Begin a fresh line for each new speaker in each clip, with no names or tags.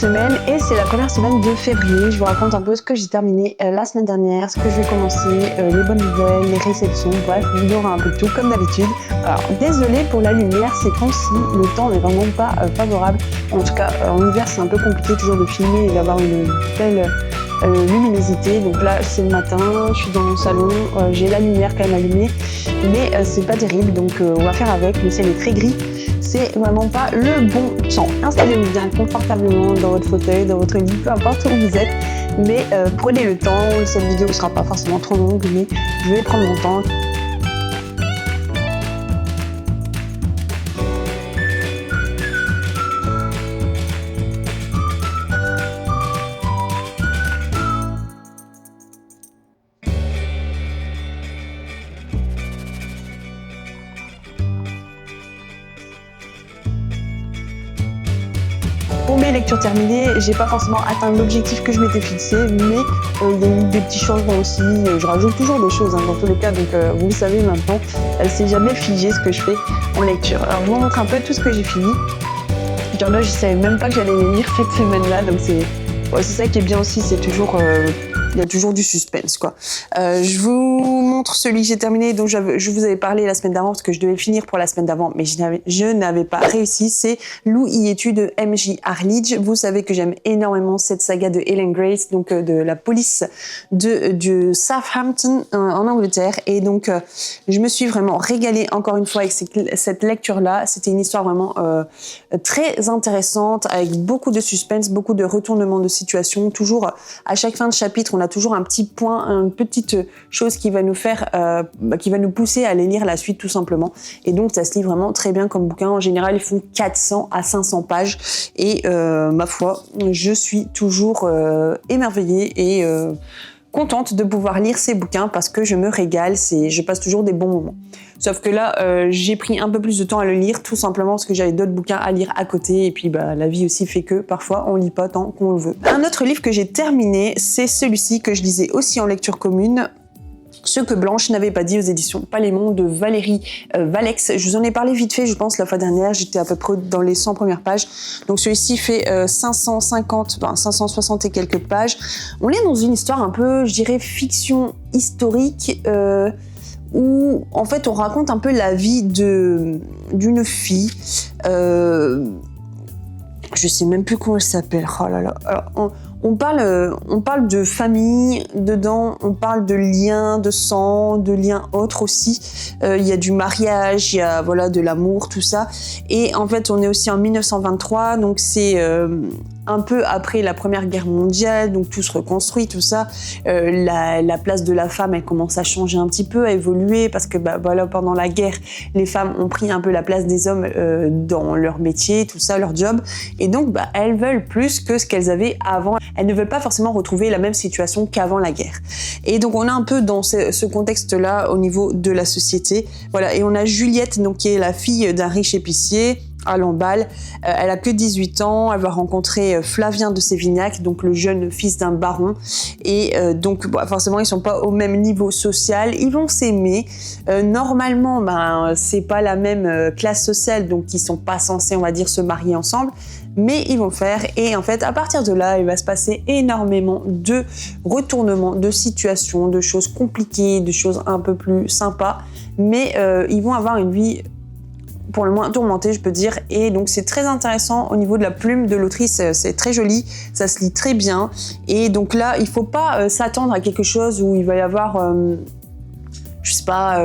semaine et c'est la première semaine de février. Je vous raconte un peu ce que j'ai terminé la semaine dernière, ce que je vais commencer, les bonnes nouvelles, les réceptions, bref, il y aura un peu de tout comme d'habitude. Alors désolée pour la lumière, ces temps-ci, le temps n'est vraiment pas favorable. En tout cas, en hiver c'est un peu compliqué toujours de filmer et d'avoir une belle luminosité. Donc là c'est le matin, je suis dans mon salon, j'ai la lumière quand même allumée, mais c'est pas terrible, donc on va faire avec. Le ciel est très gris. C'est vraiment pas le bon temps. Installez-vous bien confortablement dans votre fauteuil, dans votre lit, peu importe où vous êtes, mais prenez le temps. Cette vidéo ne sera pas forcément trop longue, mais je vais prendre mon temps. Pour mes lectures terminées, j'ai pas forcément atteint l'objectif que je m'étais fixé, mais il y a eu des petits changements aussi. Je rajoute toujours des choses dans tous les cas, donc vous le savez maintenant, c'est jamais figé ce que je fais en lecture. Alors je vous montre un peu tout ce que j'ai fini. Genre là, je savais même pas que j'allais les lire cette semaine-là, donc c'est ça qui est bien aussi, c'est toujours il y a toujours du suspense, quoi. Je vous montre celui que j'ai terminé, dont je vous avais parlé la semaine d'avant, parce que je devais finir pour la semaine d'avant, mais je n'avais pas réussi. C'est Lou y es-tu de M.J. Arlidge. Vous savez que j'aime énormément cette saga de Ellen Grace, donc de la police de Southampton en Angleterre. Et donc, je me suis vraiment régalée encore une fois avec cette lecture-là. C'était une histoire vraiment très intéressante, avec beaucoup de suspense, beaucoup de retournements de situation. Toujours, à chaque fin de chapitre, on a toujours un petit point, une petite chose qui va nous faire, qui va nous pousser à aller lire la suite tout simplement. Et donc ça se lit vraiment très bien comme bouquin. En général, ils font 400 à 500 pages et ma foi, je suis toujours émerveillée et contente de pouvoir lire ces bouquins parce que je me régale, je passe toujours des bons moments. Sauf que là, j'ai pris un peu plus de temps à le lire, tout simplement parce que j'avais d'autres bouquins à lire à côté, et puis la vie aussi fait que parfois on lit pas tant qu'on le veut. Un autre livre que j'ai terminé, c'est celui-ci que je lisais aussi en lecture commune, Ce que Blanche n'avait pas dit aux éditions Palémon de Valérie Valex. Je vous en ai parlé vite fait, je pense, la fois dernière. J'étais à peu près dans les 100 premières pages. Donc celui-ci fait 560 et quelques pages. On est dans une histoire un peu, je dirais, fiction historique, où en fait on raconte un peu la vie d'une fille. Je sais même plus comment elle s'appelle. Oh là là. Alors, on parle de famille dedans, on parle de liens de sang, de liens autres aussi. Il y a du mariage, il y a de l'amour, tout ça. Et en fait, on est aussi en 1923, donc c'est un peu après la Première Guerre mondiale, donc tout se reconstruit, tout ça. La place de la femme, elle commence à changer un petit peu, à évoluer, parce que pendant la guerre, les femmes ont pris un peu la place des hommes dans leur métier, tout ça, leur job. Et donc, elles veulent plus que ce qu'elles avaient avant. Elles ne veulent pas forcément retrouver la même situation qu'avant la guerre. Et donc, on est un peu dans ce contexte-là au niveau de la société. Voilà. Et on a Juliette, donc, qui est la fille d'un riche épicier, à Lamballe. Elle a que 18 ans, elle va rencontrer Flavien de Sévignac, donc le jeune fils d'un baron, et donc forcément ils sont pas au même niveau social, ils vont s'aimer. Normalement, c'est pas la même classe sociale, donc ils sont pas censés, on va dire, se marier ensemble, mais ils vont le faire, et en fait à partir de là, il va se passer énormément de retournements, de situations, de choses compliquées, de choses un peu plus sympas, mais ils vont avoir une vie pour le moins tourmentée, je peux dire, et donc c'est très intéressant au niveau de la plume de l'autrice, c'est très joli, ça se lit très bien, et donc là, il faut pas s'attendre à quelque chose où il va y avoir, je sais pas,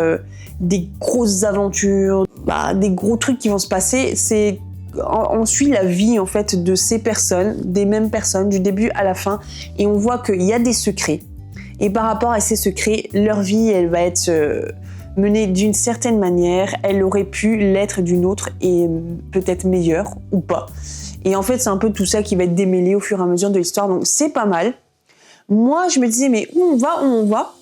des grosses aventures, des gros trucs qui vont se passer. On suit la vie en fait de ces personnes, des mêmes personnes, du début à la fin, et on voit qu'il y a des secrets, et par rapport à ces secrets, leur vie, elle va être menée d'une certaine manière, elle aurait pu l'être d'une autre et peut-être meilleure ou pas. Et en fait, c'est un peu tout ça qui va être démêlé au fur et à mesure de l'histoire, donc c'est pas mal. Moi, je me disais, mais où on va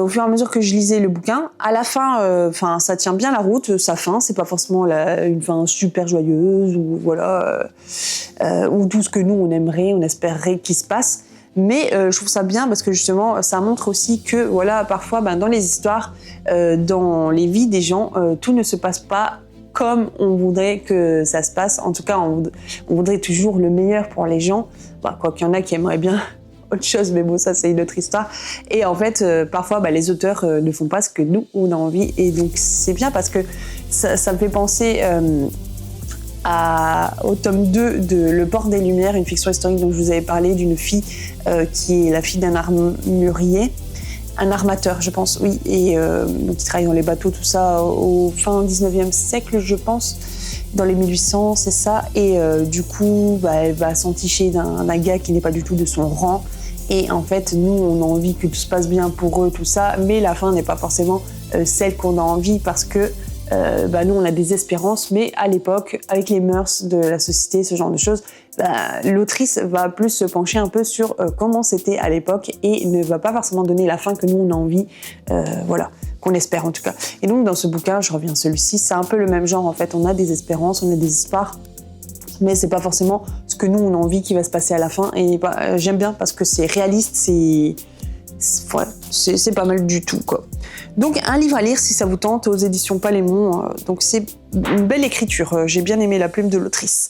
au fur et à mesure que je lisais le bouquin. À la fin, ça tient bien la route, sa fin, c'est pas forcément une fin super joyeuse ou ou tout ce que nous on aimerait, on espérerait qu'il se passe. Mais je trouve ça bien parce que justement, ça montre aussi que parfois, dans les histoires, dans les vies des gens, tout ne se passe pas comme on voudrait que ça se passe. En tout cas, on voudrait toujours le meilleur pour les gens. Quoi qu'il y en a qui aimeraient bien autre chose, mais bon, ça c'est une autre histoire. Et en fait, parfois, les auteurs ne font pas ce que nous, on a envie. Et donc, c'est bien parce que ça me fait penser au tome 2 de Le Port des Lumières, une fiction historique dont je vous avais parlé, d'une fille qui est la fille d'un armurier. Un armateur, je pense, oui, et donc il travaille dans les bateaux, tout ça, au fin 19e siècle, je pense, dans les 1800, c'est ça, et du coup, elle va s'enticher d'un gars qui n'est pas du tout de son rang, et en fait, nous, on a envie que tout se passe bien pour eux, tout ça, mais la fin n'est pas forcément celle qu'on a envie, parce que nous, on a des espérances, mais à l'époque, avec les mœurs de la société, ce genre de choses, l'autrice va plus se pencher un peu sur comment c'était à l'époque et ne va pas forcément donner la fin que nous, on a envie, qu'on espère en tout cas. Et donc, dans ce bouquin, je reviens à celui-ci, c'est un peu le même genre, en fait. On a des espérances, on a des espoirs, mais c'est pas forcément ce que nous, on a envie qui va se passer à la fin. Et j'aime bien parce que c'est réaliste, c'est pas mal du tout, quoi. Donc, un livre à lire si ça vous tente, aux éditions Palémon. Donc, c'est une belle écriture. J'ai bien aimé la plume de l'autrice.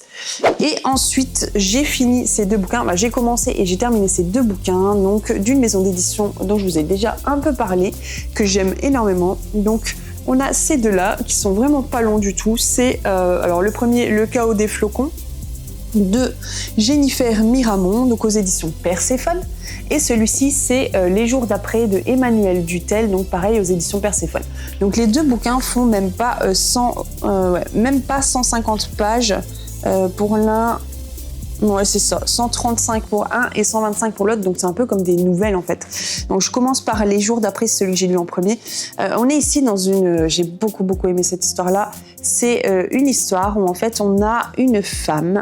Et ensuite, j'ai fini ces deux bouquins. J'ai commencé et j'ai terminé ces deux bouquins, donc d'une maison d'édition dont je vous ai déjà un peu parlé, que j'aime énormément. Donc, on a ces deux-là qui sont vraiment pas longs du tout. C'est alors le premier, Le Chaos des flocons, de Jennifer Miramont, donc aux éditions Perséphone. Et celui-ci, c'est Les jours d'après de Emmanuel Dutel, donc pareil aux éditions Perséphone. Donc les deux bouquins font même pas 150 pages pour l'un. Ouais, c'est ça, 135 pour un et 125 pour l'autre, donc c'est un peu comme des nouvelles en fait. Donc je commence par Les jours d'après, c'est celui que j'ai lu en premier. On est ici dans j'ai beaucoup aimé cette histoire-là. C'est une histoire où en fait on a une femme.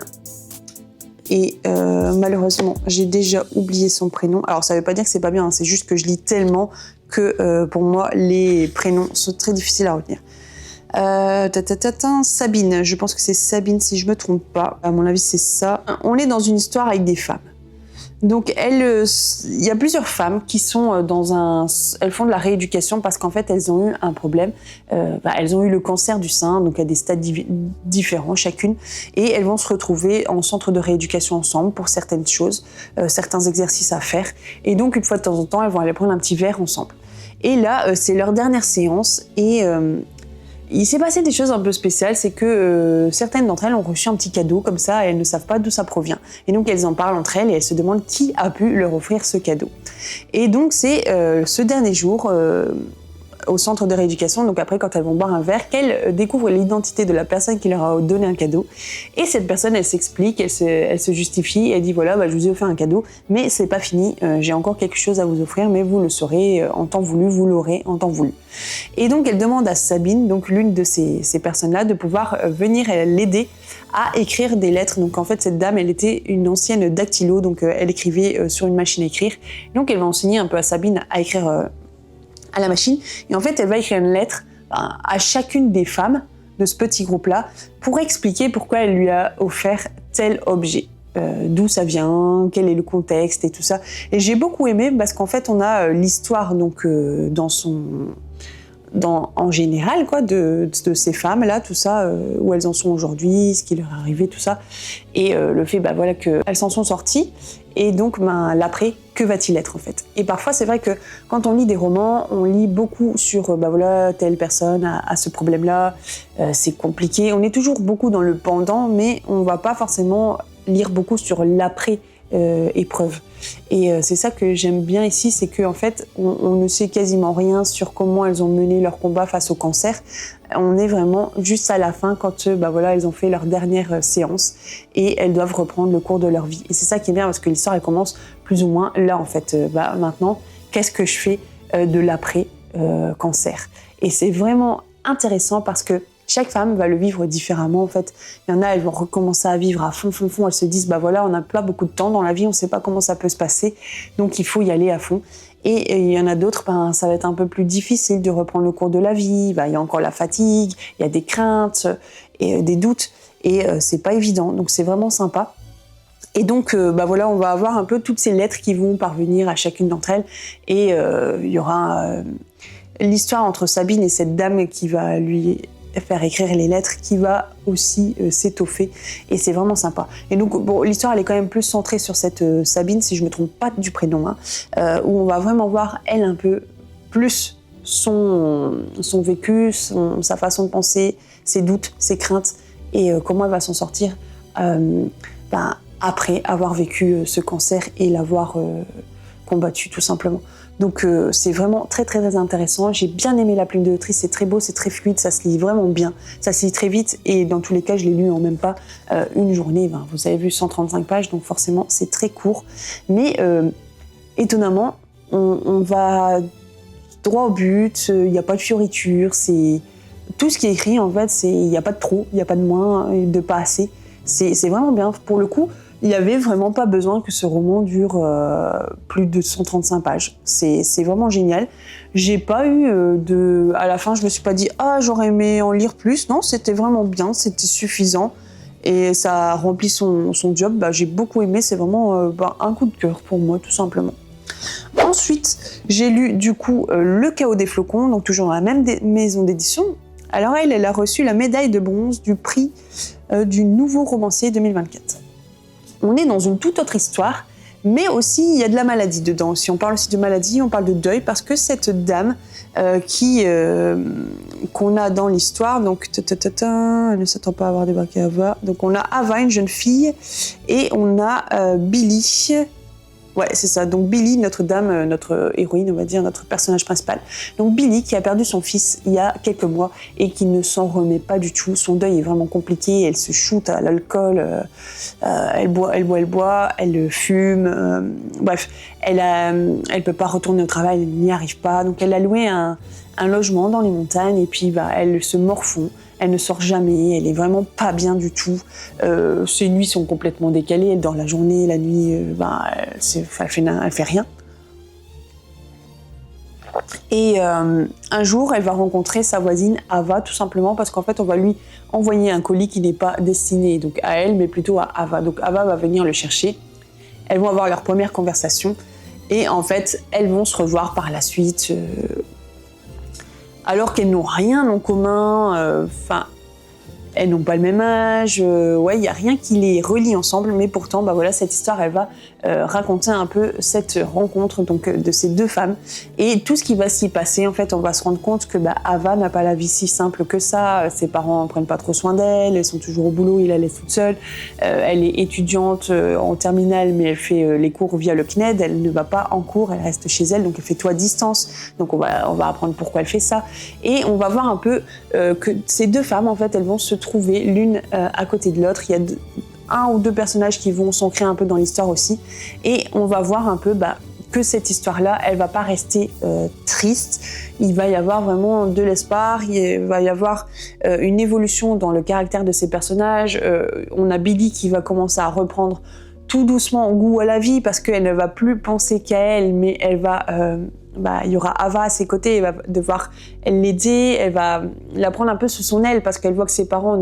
Et malheureusement, j'ai déjà oublié son prénom. Alors, ça veut pas dire que c'est pas bien, hein, c'est juste que je lis tellement que pour moi, les prénoms sont très difficiles à retenir. Sabine, je pense que c'est Sabine si je me trompe pas. À mon avis, c'est ça. On est dans une histoire avec des femmes. Donc, il y a plusieurs femmes qui sont elles font de la rééducation parce qu'en fait, elles ont eu un problème. Elles ont eu le cancer du sein, donc à des stades différents chacune, et elles vont se retrouver en centre de rééducation ensemble pour certaines choses, certains exercices à faire. Et donc, une fois de temps en temps, elles vont aller prendre un petit verre ensemble. Et là, c'est leur dernière séance et il s'est passé des choses un peu spéciales, c'est que certaines d'entre elles ont reçu un petit cadeau comme ça et elles ne savent pas d'où ça provient. Et donc elles en parlent entre elles et elles se demandent qui a pu leur offrir ce cadeau. Et donc c'est ce dernier jour au centre de rééducation, donc après quand elles vont boire un verre, qu'elles découvrent l'identité de la personne qui leur a donné un cadeau. Et cette personne, elle s'explique, elle se justifie, elle dit voilà, je vous ai offert un cadeau, mais c'est pas fini, j'ai encore quelque chose à vous offrir, mais vous le saurez en temps voulu, vous l'aurez en temps voulu. Et donc elle demande à Sabine, donc l'une de ces personnes-là, de pouvoir venir l'aider à écrire des lettres. Donc en fait cette dame, elle était une ancienne dactylo, donc elle écrivait sur une machine à écrire. Donc elle va enseigner un peu à Sabine à écrire à la machine, et en fait elle va écrire une lettre à chacune des femmes de ce petit groupe-là pour expliquer pourquoi elle lui a offert tel objet, d'où ça vient, quel est le contexte et tout ça. Et j'ai beaucoup aimé parce qu'en fait on a l'histoire donc en général quoi, de ces femmes-là, tout ça, où elles en sont aujourd'hui, ce qui leur est arrivé, tout ça, et le fait qu'elles s'en sont sorties, et donc l'après, que va-t-il être en fait. Et parfois c'est vrai que quand on lit des romans, on lit beaucoup sur telle personne a ce problème-là, c'est compliqué, on est toujours beaucoup dans le pendant, mais on va pas forcément lire beaucoup sur l'après épreuve. Et c'est ça que j'aime bien ici, c'est qu'en fait, on ne sait quasiment rien sur comment elles ont mené leur combat face au cancer. On est vraiment juste à la fin quand elles ont fait leur dernière séance et elles doivent reprendre le cours de leur vie. Et c'est ça qui est bien parce que l'histoire, elle commence plus ou moins là en fait. Maintenant, qu'est-ce que je fais de l'après cancer? Et c'est vraiment intéressant parce que chaque femme va le vivre différemment en fait. Il y en a, elles vont recommencer à vivre à fond. Elles se disent, on n'a pas beaucoup de temps dans la vie, on ne sait pas comment ça peut se passer, donc il faut y aller à fond. Et il y en a d'autres, ça va être un peu plus difficile de reprendre le cours de la vie. Il y a encore la fatigue, il y a des craintes et des doutes, et c'est pas évident. Donc c'est vraiment sympa. Et donc, on va avoir un peu toutes ces lettres qui vont parvenir à chacune d'entre elles, et il y aura l'histoire entre Sabine et cette dame qui va lui faire écrire les lettres qui va aussi s'étoffer et c'est vraiment sympa. Et donc bon, l'histoire elle est quand même plus centrée sur cette Sabine, si je me trompe pas du prénom, hein, où on va vraiment voir elle un peu plus son vécu, sa façon de penser, ses doutes, ses craintes et comment elle va s'en sortir après avoir vécu ce cancer et l'avoir combattu tout simplement. Donc c'est vraiment très très très intéressant. J'ai bien aimé la plume de l'autrice, c'est très beau, c'est très fluide, ça se lit vraiment bien, ça se lit très vite et dans tous les cas je l'ai lu en même pas une journée. Vous avez vu 135 pages donc forcément c'est très court, mais étonnamment on va droit au but, il n'y a pas de fioritures, c'est tout ce qui est écrit en fait, il n'y a pas de trop, il n'y a pas de moins, de pas assez, c'est vraiment bien pour le coup. Il n'y avait vraiment pas besoin que ce roman dure plus de 135 pages. C'est vraiment génial. J'ai pas eu à la fin, je me suis pas dit « Ah, j'aurais aimé en lire plus ». Non, c'était vraiment bien, c'était suffisant. Et ça remplit son job. J'ai beaucoup aimé, c'est vraiment un coup de cœur pour moi, tout simplement. Ensuite, j'ai lu du coup Le Chaos des flocons, donc toujours dans la même maison d'édition. Alors elle a reçu la médaille de bronze du prix du nouveau romancier 2024. On est dans une toute autre histoire, mais aussi il y a de la maladie dedans. Si on parle aussi de maladie, on parle de deuil, parce que cette dame qu'on a dans l'histoire, donc elle ne s'attend pas à avoir débarqué Ava. Donc on a Ava, une jeune fille, et on a Billy. Ouais, c'est ça. Donc Billy, notre dame, notre héroïne, on va dire, notre personnage principal. Donc Billy qui a perdu son fils il y a quelques mois et qui ne s'en remet pas du tout. Son deuil est vraiment compliqué. Elle se shoot à l'alcool, elle boit, elle fume. Bref, elle peut pas retourner au travail, elle n'y arrive pas. Donc elle a loué un logement dans les montagnes et puis elle se morfond. Elle ne sort jamais, elle est vraiment pas bien du tout. Ses nuits sont complètement décalées, elle dort la journée, la nuit, elle fait rien. Et un jour, elle va rencontrer sa voisine Ava, tout simplement parce qu'en fait, on va lui envoyer un colis qui n'est pas destiné donc à elle, mais plutôt à Ava. Donc Ava va venir le chercher. Elles vont avoir leur première conversation et en fait, elles vont se revoir par la suite. Alors qu'elles n'ont rien en commun, elles n'ont pas le même âge, il n'y a rien qui les relie ensemble, mais pourtant, cette histoire, elle va raconter un peu cette rencontre donc, de ces deux femmes et tout ce qui va s'y passer. En fait, on va se rendre compte que Ava n'a pas la vie si simple que ça, ses parents ne prennent pas trop soin d'elle, elles sont toujours au boulot, ils la laissent toute seule, elle est étudiante en terminale, mais elle fait les cours via le CNED, elle ne va pas en cours, elle reste chez elle, donc elle fait tout à distance, donc on va apprendre pourquoi elle fait ça, et on va voir un peu que ces deux femmes, en fait, elles vont se trouver l'une à côté de l'autre. Il y a un ou deux personnages qui vont s'ancrer un peu dans l'histoire aussi, et on va voir un peu que cette histoire-là, elle va pas rester triste. Il va y avoir vraiment de l'espoir, il va y avoir une évolution dans le caractère de ces personnages. On a Billy qui va commencer à reprendre tout doucement goût à la vie parce qu'elle ne va plus penser qu'à elle, mais elle va... il y aura Ava à ses côtés, elle va devoir l'aider, elle va la prendre un peu sous son aile parce qu'elle voit que ses parents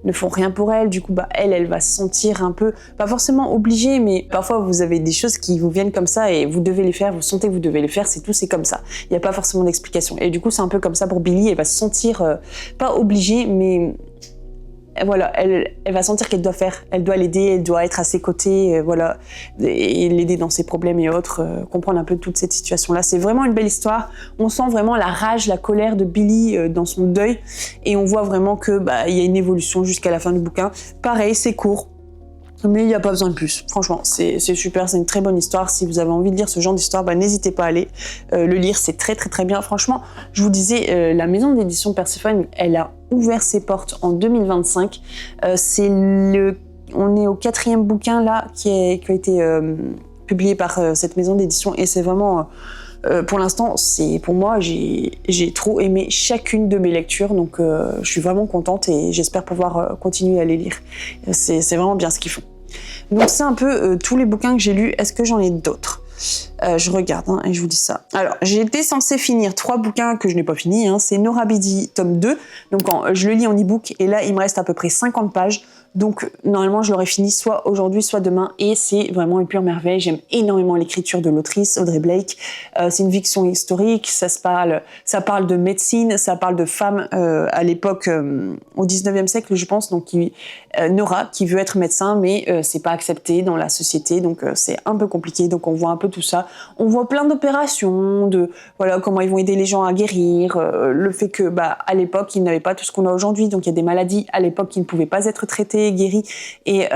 ne font rien pour elle. Du coup, elle va se sentir un peu, pas forcément obligée, mais parfois vous avez des choses qui vous viennent comme ça et vous devez les faire, vous sentez que vous devez les faire, c'est tout, c'est comme ça. Il n'y a pas forcément d'explication. Et du coup, c'est un peu comme ça pour Billy, elle va se sentir pas obligée, mais... Voilà, elle va sentir qu'elle doit faire, elle doit l'aider, elle doit être à ses côtés, et l'aider dans ses problèmes et autres, comprendre un peu toute cette situation-là. C'est vraiment une belle histoire. On sent vraiment la rage, la colère de Billy dans son deuil, et on voit vraiment que il y a une évolution jusqu'à la fin du bouquin. Pareil, c'est court. Mais il n'y a pas besoin de plus. Franchement, c'est super, c'est une très bonne histoire. Si vous avez envie de lire ce genre d'histoire, n'hésitez pas à aller le lire, c'est très très très bien. Franchement, je vous disais, la maison d'édition Perséphone, elle a ouvert ses portes en 2025. On est au 4e bouquin là qui a été publié par cette maison d'édition et c'est vraiment... pour l'instant, pour moi, j'ai trop aimé chacune de mes lectures, donc je suis vraiment contente et j'espère pouvoir continuer à les lire. C'est vraiment bien ce qu'ils font. Donc c'est un peu tous les bouquins que j'ai lus. Est-ce que j'en ai d'autres ? Je regarde et je vous dis ça. Alors, j'ai été censée finir 3 bouquins que je n'ai pas fini. C'est Nora Bidi, tome 2. Donc, je le lis en e-book et là, il me reste à peu près 50 pages. Donc, normalement, je l'aurai fini soit aujourd'hui, soit demain. Et c'est vraiment une pure merveille. J'aime énormément l'écriture de l'autrice, Audrey Blake. C'est une fiction historique. Ça parle de médecine, ça parle de femmes à l'époque, au 19e siècle, je pense. Donc, Nora, qui veut être médecin, mais c'est pas accepté dans la société. Donc, c'est un peu compliqué. Donc, on voit un peu tout ça. On voit plein d'opérations, voilà, comment ils vont aider les gens à guérir. Le fait que, à l'époque, ils n'avaient pas tout ce qu'on a aujourd'hui. Donc, il y a des maladies à l'époque qui ne pouvaient pas être traitées, guéri, et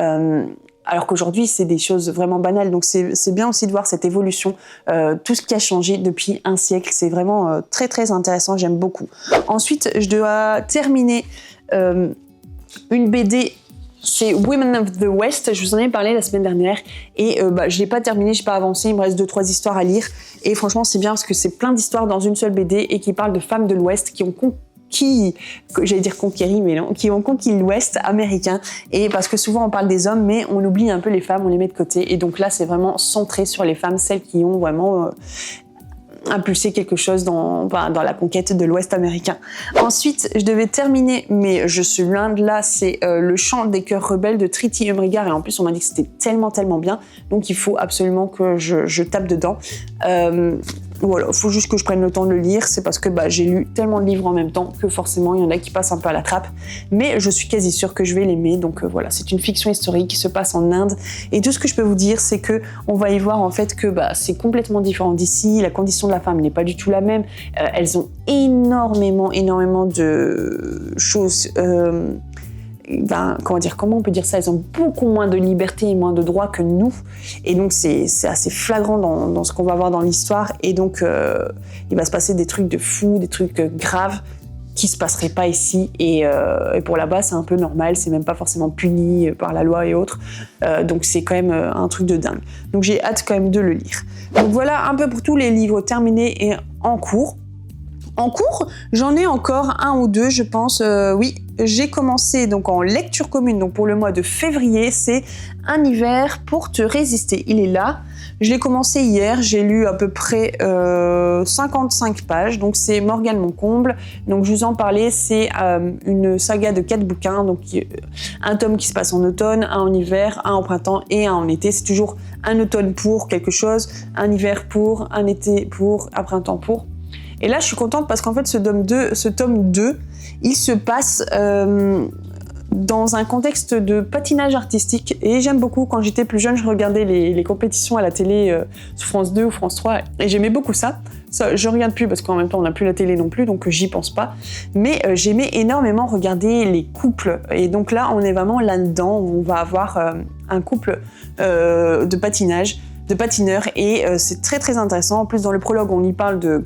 alors qu'aujourd'hui c'est des choses vraiment banales, donc c'est bien aussi de voir cette évolution, tout ce qui a changé depuis un siècle, c'est vraiment très très intéressant, j'aime beaucoup. Ensuite je dois terminer une BD, c'est Women of the West, je vous en ai parlé la semaine dernière, et je l'ai pas terminé, j'ai pas avancé, il me reste 2-3 histoires à lire, et franchement c'est bien parce que c'est plein d'histoires dans une seule BD, et qui parlent de femmes de l'Ouest qui ont j'allais dire conquéri, mais non, qui ont conquis l'Ouest américain, et parce que souvent on parle des hommes, mais on oublie un peu les femmes, on les met de côté, et donc là c'est vraiment centré sur les femmes, celles qui ont vraiment impulsé quelque chose dans la conquête de l'Ouest américain. Ensuite, je devais terminer, mais je suis loin de là, c'est Le Chant des cœurs rebelles de Triti Umrigar, et en plus on m'a dit que c'était tellement bien, donc il faut absolument que je tape dedans. Voilà, faut juste que je prenne le temps de le lire, c'est parce que j'ai lu tellement de livres en même temps que forcément il y en a qui passent un peu à la trappe, mais je suis quasi sûre que je vais l'aimer, donc voilà, c'est une fiction historique qui se passe en Inde, et tout ce que je peux vous dire, c'est que on va y voir en fait que c'est complètement différent d'ici, la condition de la femme n'est pas du tout la même, elles ont énormément de choses... comment on peut dire ça, elles ont beaucoup moins de liberté et moins de droits que nous, et donc c'est assez flagrant dans ce qu'on va voir dans l'histoire, et donc il va se passer des trucs de fou, des trucs graves qui se passeraient pas ici, et pour là-bas c'est un peu normal, c'est même pas forcément puni par la loi et autres, donc c'est quand même un truc de dingue, donc j'ai hâte quand même de le lire. Donc voilà un peu pour tous les livres terminés et en cours. En cours, j'en ai encore 1 ou 2, je pense. Oui, j'ai commencé donc en lecture commune, donc pour le mois de février, c'est Un hiver pour te résister. Il est là. Je l'ai commencé hier, j'ai lu à peu près 55 pages, donc c'est Morgane Moncomble. Donc je vous en parlais, c'est une saga de 4 bouquins, donc un tome qui se passe en automne, un en hiver, un en printemps et un en été. C'est toujours un automne pour quelque chose, un hiver pour, un été pour, un printemps pour. Et là, je suis contente parce qu'en fait, ce tome 2, il se passe dans un contexte de patinage artistique. Et j'aime beaucoup, quand j'étais plus jeune, je regardais les compétitions à la télé sur France 2 ou France 3, et j'aimais beaucoup ça. Je regarde plus parce qu'en même temps, on n'a plus la télé non plus, donc j'y pense pas. Mais j'aimais énormément regarder les couples. Et donc là, on est vraiment là-dedans, où on va avoir un couple de patineurs, et c'est très très intéressant. En plus, dans le prologue, on y parle de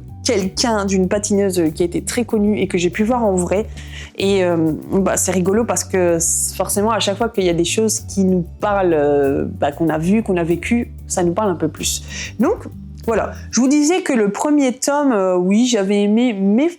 d'une patineuse qui a été très connue et que j'ai pu voir en vrai, et c'est rigolo parce que forcément à chaque fois qu'il y a des choses qui nous parlent, qu'on a vu, qu'on a vécu, ça nous parle un peu plus. Donc voilà, je vous disais que le premier tome, oui, j'avais aimé, mais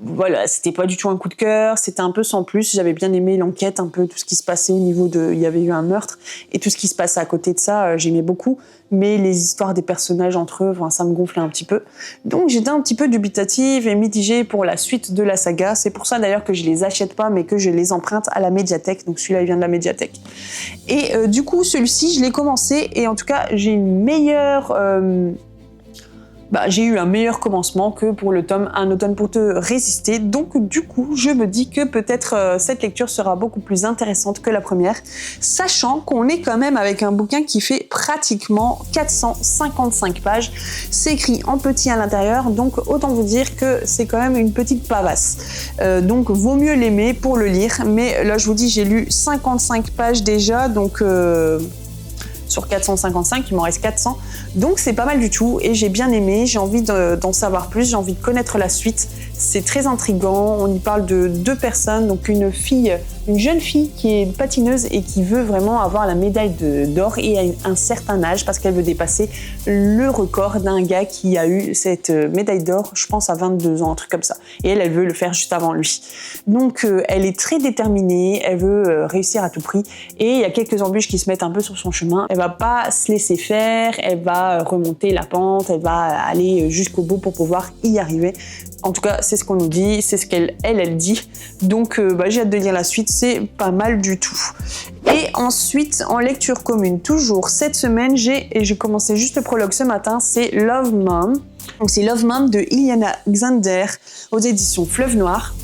voilà, c'était pas du tout un coup de cœur, c'était un peu sans plus. J'avais bien aimé l'enquête, un peu tout ce qui se passait au niveau il y avait eu un meurtre, et tout ce qui se passait à côté de ça, j'aimais beaucoup. Mais les histoires des personnages entre eux, ça me gonflait un petit peu. Donc j'étais un petit peu dubitative et mitigée pour la suite de la saga. C'est pour ça d'ailleurs que je les achète pas, mais que je les emprunte à la médiathèque. Donc celui-là, il vient de la médiathèque. Et du coup, celui-ci, je l'ai commencé, et en tout cas, j'ai une meilleure... j'ai eu un meilleur commencement que pour le tome Un automne pour te résister. Donc du coup, je me dis que peut-être cette lecture sera beaucoup plus intéressante que la première, sachant qu'on est quand même avec un bouquin qui fait pratiquement 455 pages. C'est écrit en petit à l'intérieur, donc autant vous dire que c'est quand même une petite pavasse. Donc vaut mieux l'aimer pour le lire, mais là je vous dis, j'ai lu 55 pages déjà, donc... sur 455, il m'en reste 400, donc c'est pas mal du tout, et j'ai bien aimé, j'ai envie d'en savoir plus, j'ai envie de connaître la suite. C'est très intriguant. On y parle de 2 personnes, donc une jeune fille qui est patineuse et qui veut vraiment avoir la médaille d'or et à un certain âge parce qu'elle veut dépasser le record d'un gars qui a eu cette médaille d'or, je pense à 22 ans, un truc comme ça. Et elle veut le faire juste avant lui. Donc elle est très déterminée, elle veut réussir à tout prix et il y a quelques embûches qui se mettent un peu sur son chemin. Elle va pas se laisser faire, elle va remonter la pente, elle va aller jusqu'au bout pour pouvoir y arriver. En tout cas, c'est ce qu'on nous dit, c'est ce qu'elle dit. Donc, j'ai hâte de lire la suite, c'est pas mal du tout. Et ensuite, en lecture commune, toujours cette semaine, j'ai commencé juste le prologue ce matin, c'est Love Mom. Donc, c'est Love Mom de Iliana Xander aux éditions Fleuve Noir.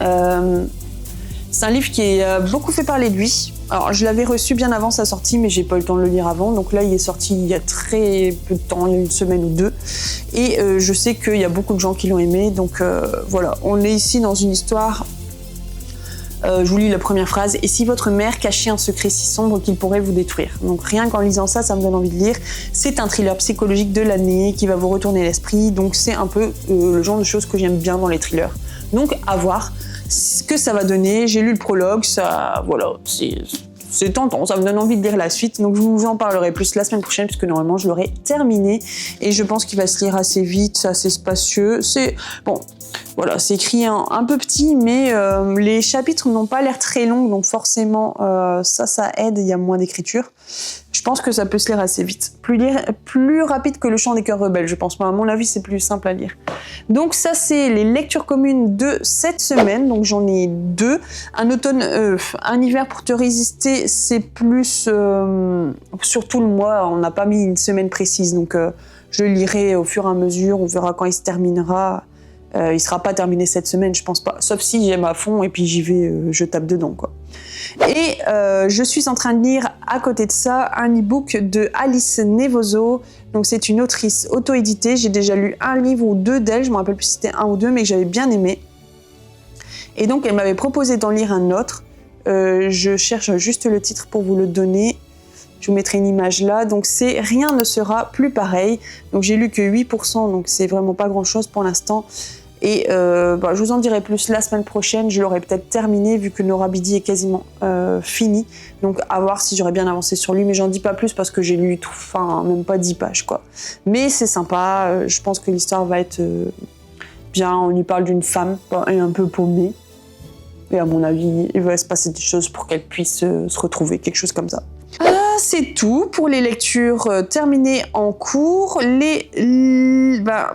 C'est un livre qui a beaucoup fait parler de lui. Alors, je l'avais reçu bien avant sa sortie, mais j'ai pas eu le temps de le lire avant. Donc là, il est sorti il y a très peu de temps, il y a une semaine ou 2. Et je sais qu'il y a beaucoup de gens qui l'ont aimé. Donc voilà, on est ici dans une histoire. Je vous lis la première phrase. « Et si votre mère cachait un secret si sombre qu'il pourrait vous détruire ?» Donc rien qu'en lisant ça, ça me donne envie de lire. C'est un thriller psychologique de l'année qui va vous retourner l'esprit. Donc c'est un peu le genre de choses que j'aime bien dans les thrillers. Donc à voir ce que ça va donner. J'ai lu le prologue, ça, voilà, c'est tentant, ça me donne envie de lire la suite. Donc je vous en parlerai plus la semaine prochaine puisque normalement je l'aurai terminé et je pense qu'il va se lire assez vite, c'est assez spacieux. C'est bon, voilà, c'est écrit un peu petit, mais les chapitres n'ont pas l'air très longs, donc forcément ça aide. Il y a moins d'écriture. Je pense que ça peut se lire assez vite. Plus rapide que Le Chant des Cœurs Rebelles, je pense. À mon avis, c'est plus simple à lire. Donc ça, c'est les lectures communes de cette semaine. Donc j'en ai 2. Un hiver pour te résister, c'est plus sur tout le mois. On n'a pas mis une semaine précise, donc je lirai au fur et à mesure. On verra quand il se terminera. Il sera pas terminé cette semaine, je pense pas. Sauf si j'aime à fond et puis j'y vais, je tape dedans, quoi. Et je suis en train de lire à côté de ça un e-book de Alice Nevoso. Donc c'est une autrice auto-éditée. J'ai déjà lu un livre ou 2 d'elle, je me rappelle plus si c'était 1 ou 2, mais que j'avais bien aimé. Et donc elle m'avait proposé d'en lire un autre. Je cherche juste le titre pour vous le donner. Je vous mettrai une image là. Donc c'est Rien ne sera plus pareil. Donc j'ai lu que 8%, donc c'est vraiment pas grand chose pour l'instant. Et je vous en dirai plus la semaine prochaine. Je l'aurai peut-être terminé vu que Nora Bidi est quasiment fini. Donc à voir si j'aurais bien avancé sur lui. Mais j'en dis pas plus parce que j'ai lu même pas 10 pages, quoi. Mais c'est sympa. Je pense que l'histoire va être bien. On y parle d'une femme un peu paumée. Et à mon avis, il va se passer des choses pour qu'elle puisse se retrouver. Quelque chose comme ça. C'est tout pour les lectures terminées en cours.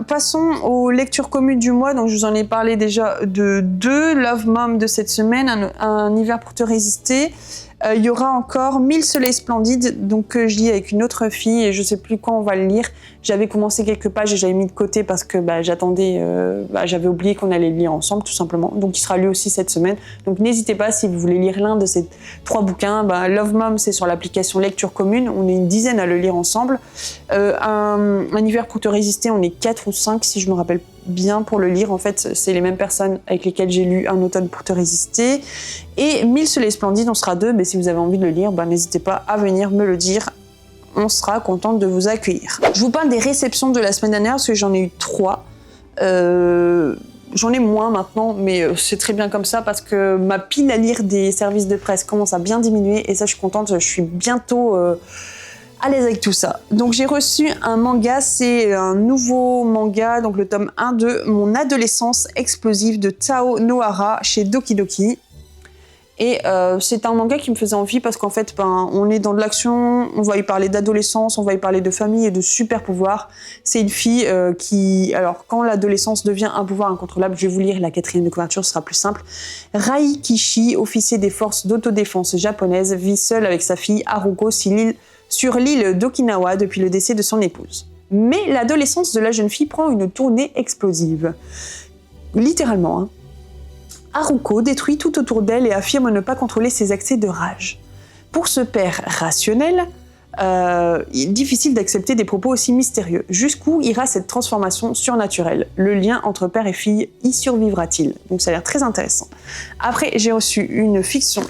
Passons aux lectures communes du mois. Donc je vous en ai parlé déjà de 2. Love Mom de cette semaine, un hiver pour te résister. Il y aura encore 1000 soleils splendides, donc je lis avec une autre fille et je sais plus quand on va le lire. J'avais commencé quelques pages et j'avais mis de côté parce que j'attendais, j'avais oublié qu'on allait le lire ensemble tout simplement. Donc il sera lu aussi cette semaine. Donc n'hésitez pas si vous voulez lire l'un de ces 3 bouquins. Love Mom, c'est sur l'application Lecture Commune. On est une dizaine à le lire ensemble. Un hiver pour te résister, on est 4 ou 5 si je me rappelle bien pour le lire. En fait, c'est les mêmes personnes avec lesquelles j'ai lu Un automne pour te résister. Et 1000 soleils splendides, on sera 2, mais si vous avez envie de le lire, n'hésitez pas à venir me le dire. On sera contente de vous accueillir. Je vous parle des réceptions de la semaine dernière parce que j'en ai eu 3. J'en ai moins maintenant, mais c'est très bien comme ça parce que ma pile à lire des services de presse commence à bien diminuer et ça, je suis contente. Je suis bientôt à l'aise avec tout ça. Donc j'ai reçu un manga, c'est un nouveau manga, donc le tome 1 de Mon adolescence explosive de Tao Nohara chez Doki Doki. Et c'est un manga qui me faisait envie parce qu'en fait, on est dans de l'action, on va y parler d'adolescence, on va y parler de famille et de super pouvoirs. C'est une fille qui, alors quand l'adolescence devient un pouvoir incontrôlable, je vais vous lire la 4e de couverture, ce sera plus simple. Rai Kishi, officier des forces d'autodéfense japonaises, vit seul avec sa fille Haruko sur l'île d'Okinawa depuis le décès de son épouse. Mais l'adolescence de la jeune fille prend une tournée explosive. Littéralement, hein. Haruko détruit tout autour d'elle et affirme ne pas contrôler ses accès de rage. Pour ce père rationnel, Il est difficile d'accepter des propos aussi mystérieux. Jusqu'où ira cette transformation surnaturelle? Le lien entre père et fille y survivra-t-il? Donc ça a l'air très intéressant. Après, j'ai reçu une fiction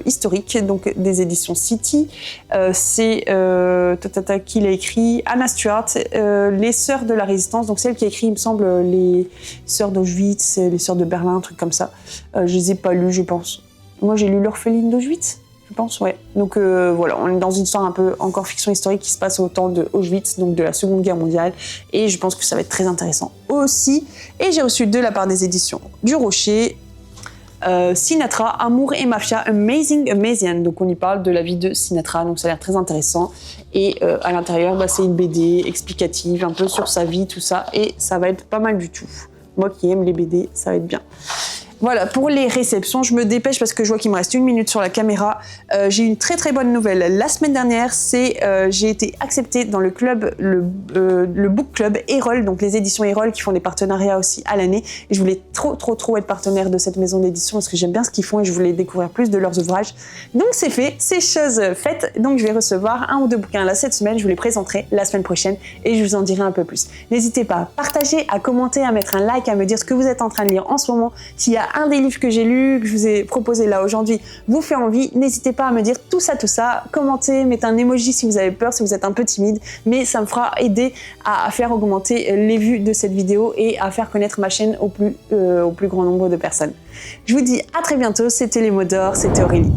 historique, donc des éditions City. C'est qui l'a écrit? Anna Stuart, Les Sœurs de la Résistance, donc celle qui a écrit, il me semble, les Sœurs d'Auschwitz, les Sœurs de Berlin, un truc comme ça. Je les ai pas lues, je pense. Moi, j'ai lu L'Orpheline d'Auschwitz, je pense, ouais. Donc voilà, on est dans une histoire un peu encore fiction historique qui se passe au temps de Auschwitz, donc de la Seconde Guerre mondiale, et je pense que ça va être très intéressant aussi. Et j'ai reçu de la part des éditions du Rocher, Sinatra, Amour et Mafia, Amazing Amazian. Donc on y parle de la vie de Sinatra, donc ça a l'air très intéressant. Et à l'intérieur, c'est une BD explicative, un peu sur sa vie, tout ça, et ça va être pas mal du tout. Moi qui aime les BD, ça va être bien. Voilà, pour les réceptions, je me dépêche parce que je vois qu'il me reste 1 minute sur la caméra. J'ai une très très bonne nouvelle. La semaine dernière, j'ai été acceptée dans le club, le book club Erol, donc les éditions Erol qui font des partenariats aussi à l'année. Et je voulais trop être partenaire de cette maison d'édition parce que j'aime bien ce qu'ils font et je voulais découvrir plus de leurs ouvrages. Donc c'est fait, c'est chose faite. Donc je vais recevoir 1 ou 2 bouquins là cette semaine. Je vous les présenterai la semaine prochaine et je vous en dirai un peu plus. N'hésitez pas à partager, à commenter, à mettre un like, à me dire ce que vous êtes en train de lire en ce moment. S'il y a un des livres que j'ai lus, que je vous ai proposé là aujourd'hui, vous fait envie, n'hésitez pas à me dire tout ça, commentez, mettez un emoji si vous avez peur, si vous êtes un peu timide, mais ça me fera aider à faire augmenter les vues de cette vidéo et à faire connaître ma chaîne au plus grand nombre de personnes. Je vous dis à très bientôt, c'était les mots d'or, c'était Aurélie.